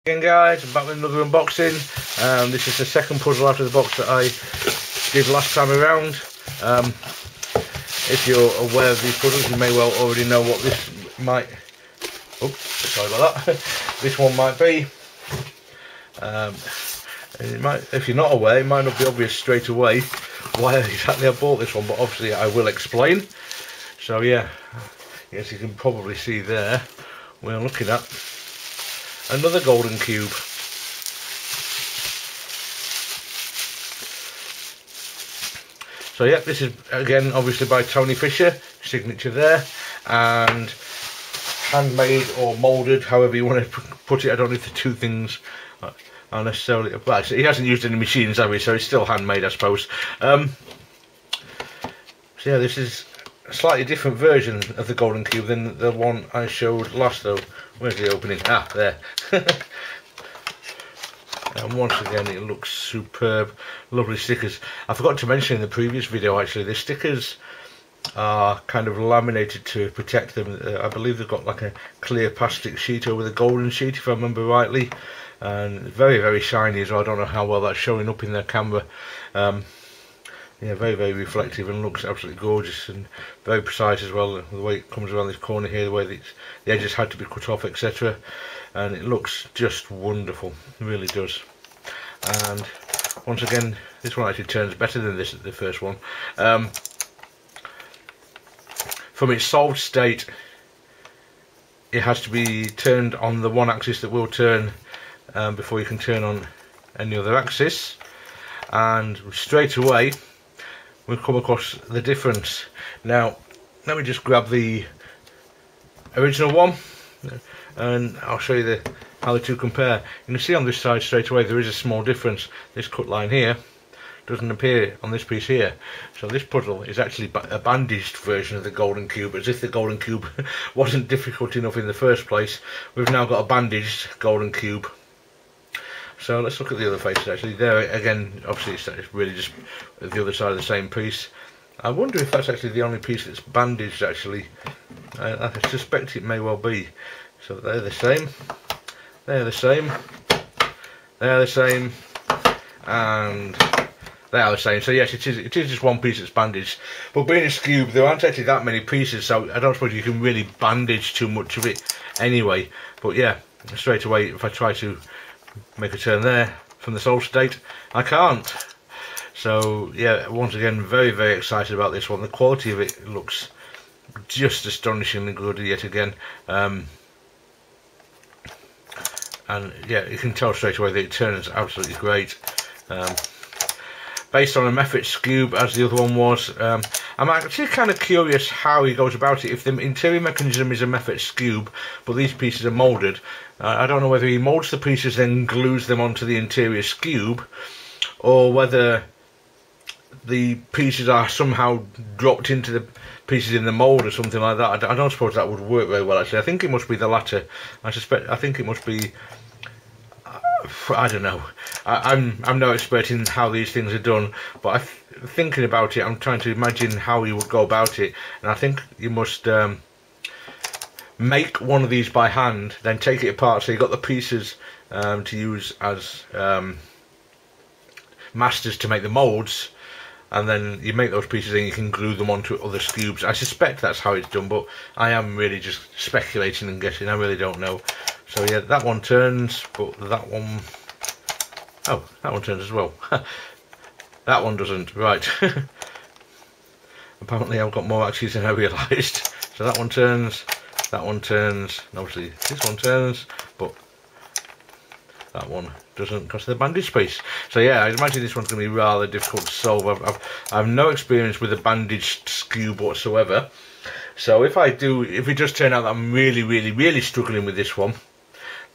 Again guys, I'm back with another unboxing. This is the second puzzle out of the box that I did last time around. If you're aware of these puzzles, you may well already know what this might... Oops, sorry about that. This one might be. It might, if you're not aware, it might not be obvious straight away why exactly I bought this one, but obviously I will explain. So yeah, yes, you can probably see there, we're looking at another golden cube. So yeah, this is again obviously by Tony Fisher, signature there, and handmade or moulded, however you want to put it. I don't know if the two things are necessarily, well, he hasn't used any machines, have we, so it's still handmade, I suppose. So yeah, this is a slightly different version of the golden cube than the one I showed last though. Where's the opening? Ah, there. And once again it looks superb. Lovely stickers. I forgot to mention in the previous video actually, the stickers are kind of laminated to protect them. I believe they've got like a clear plastic sheet over the golden sheet, if I remember rightly, and very, very shiny as well. I don't know how well that's showing up in the camera. Yeah, very, very reflective and looks absolutely gorgeous and very precise as well. The way it comes around this corner here, the way the edges had to be cut off, etc. And it looks just wonderful, it really does. And once again, this one actually turns better than the first one. From its solved state, it has to be turned on the one axis that will turn before you can turn on any other axis. And straight away we'll come across the difference. Now let me just grab the original one and I'll show you how the two compare. You can see on this side straight away there is a small difference. This cut line here doesn't appear on this piece here. So this puzzle is actually a bandaged version of the golden cube, as if the golden cube wasn't difficult enough in the first place. We've now got a bandaged golden cube. So let's look at the other faces actually. There again, obviously it's really just the other side of the same piece. I wonder if that's actually the only piece that's bandaged actually. I suspect it may well be. So they're the same, they're the same, they're the same, and they are the same. So yes, it is just one piece that's bandaged. But being a cube, there aren't actually that many pieces, so I don't suppose you can really bandage too much of it anyway. But yeah, straight away, if I try to make a turn there from the solved state, I can't. So yeah, once again, very, very excited about this one. The quality of it looks just astonishingly good yet again. And yeah, you can tell straight away that it turns absolutely great. Based on a Mephits cube as the other one was. I'm actually kind of curious how he goes about it. If the interior mechanism is a Mephits cube, but these pieces are moulded, I don't know whether he moulds the pieces then glues them onto the interior cube, or whether the pieces are somehow dropped into the pieces in the mould or something like that. I don't suppose that would work very well actually. I think it must be the latter. I think it must be, I don't know. I'm no expert in how these things are done, but thinking about it, I'm trying to imagine how you would go about it, and I think you must make one of these by hand, then take it apart, so you've got the pieces to use as masters to make the moulds, and then you make those pieces and you can glue them onto other cubes. I suspect that's how it's done, but I am really just speculating and guessing. I really don't know. So yeah, that one turns, but that one... Oh, that one turns as well. That one doesn't. Right. Apparently I've got more axes than I realised. So that one turns, and obviously this one turns, but that one doesn't because of the bandage piece. So yeah, I imagine this one's going to be rather difficult to solve. I have no experience with a bandaged cube whatsoever. So if it does turn out that I'm really, really, really struggling with this one,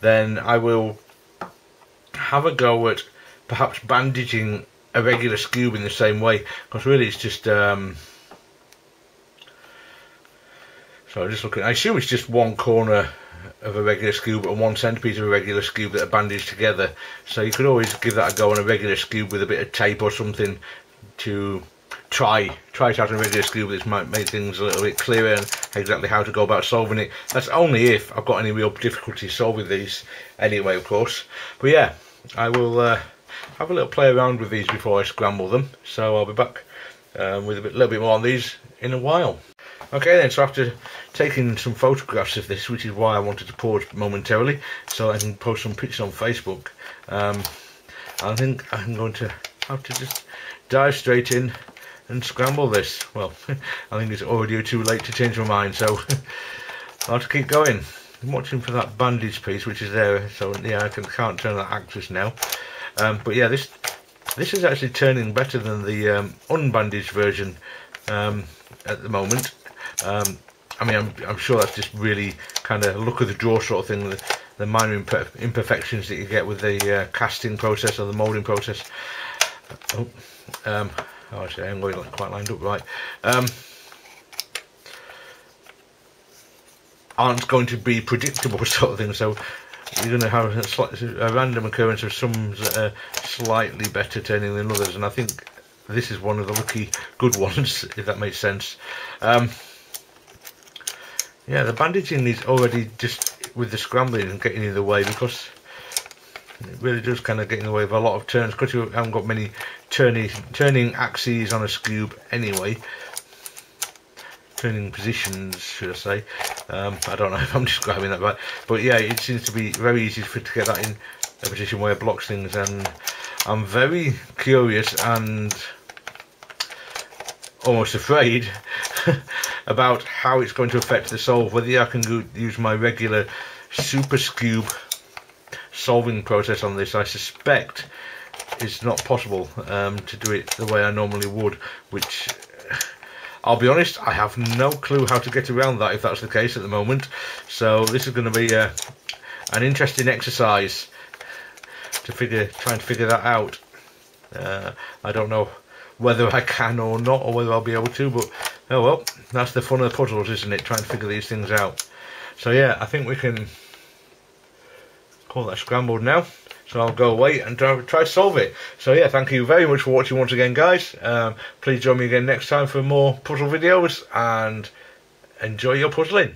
then I will have a go at perhaps bandaging a regular cube in the same way, because really it's just so I'm just looking, I assume it's just one corner of a regular cube and one centrepiece of a regular cube that are bandaged together. So you could always give that a go on a regular cube with a bit of tape or something to try it out on a regular scoop. This might make things a little bit clearer and exactly how to go about solving it. That's only if I've got any real difficulty solving these anyway, of course. But yeah, I will have a little play around with these before I scramble them. So I'll be back with a little bit more on these in a while. Okay then, so after taking some photographs of this, which is why I wanted to pause momentarily so I can post some pictures on Facebook, I think I'm going to have to just dive straight in and scramble this. Well, I think it's already too late to change my mind, so I'll have to keep going. I'm watching for that bandage piece which is there, so yeah, I can't turn that axis now. But yeah, this is actually turning better than the unbandaged version at the moment. I mean, I'm sure that's just really kind of look of the draw sort of thing, the minor imperfections that you get with the casting process or the moulding process. Oh, actually I haven't got it quite lined up right. Aren't going to be predictable sort of thing, so you're going to have a random occurrence of some that are slightly better turning than others, and I think this is one of the lucky good ones, if that makes sense. Yeah, the bandaging is already just with the scrambling and getting in the way, because it really does kind of get in the way of a lot of turns, because you haven't got many turning axes on a scoop anyway. Turning positions, should I say. I don't know if I'm describing that right, but yeah, it seems to be very easy to get that in a position where it blocks things, and I'm very curious and almost afraid about how it's going to affect the solve, whether I can use my regular super scoop solving process on this. I suspect it's not possible to do it the way I normally would, which I'll be honest, I have no clue how to get around that if that's the case at the moment. So this is going to be an interesting exercise to try and figure that out. I don't know whether I can or not, or whether I'll be able to, but oh well, that's the fun of the puzzles, isn't it? Trying to figure these things out. So yeah, I think we can call that scrambled now. So I'll go away and try to solve it. So yeah, thank you very much for watching once again, guys. Please join me again next time for more puzzle videos, and enjoy your puzzling.